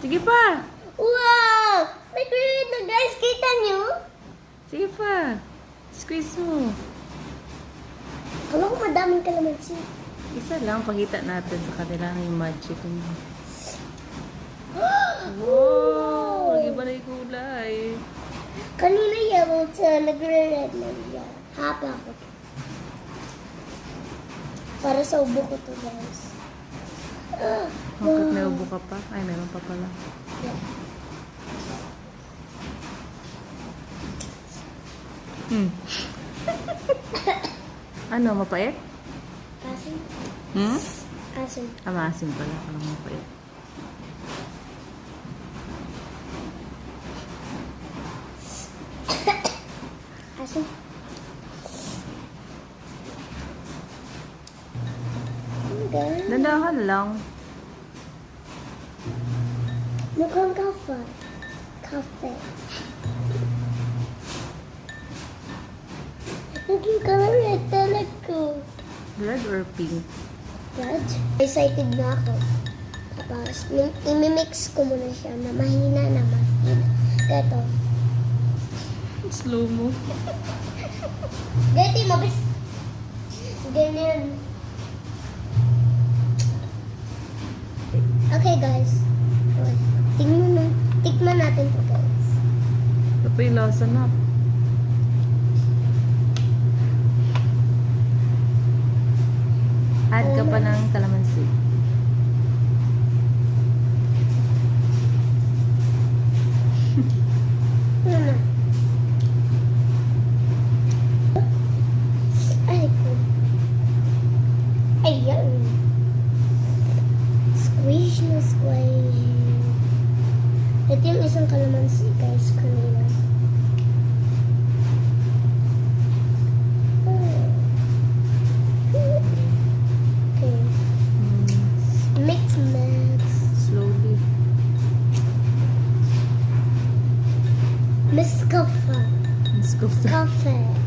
Sige pa. Wow! Nag-read na guys. Kita nyo? Sige pa. Squeeze mo. Kala ko madaming kalamansi. Isa lang, pakita natin sa kanila yung magic mo. Wow! Iba na yung kulay. Kanina yellow to nagre-red na yan. Happy ako. Para sa ubo ko to guys. Bakit may ubo ka pa? Ay, meron pa pala. Yeah. Hmm. Ano, mapait? Asin? Asin. Maasim pala. Parang mapait. Asin. Okay. Dandahan lang. Mukhang kafe. Kafe. Naging color red talaga. Red or pink? Red. Excited na ako. Tapos, imimix ko muna siya na mahina na mahina. Gato. Slow mo. Gato, mabis. Ganyan. Okay, guys. Tikman natin to, guys. Ito pa yung lasa na. Add ka pa ng kalamansi. Ano? Ay, ko. Ayan. Squish na squish. Ito yung isang kalamansi, guys, kanina. Okay. Mix. Slowly. Miss Coffee. Let's go. Coffee.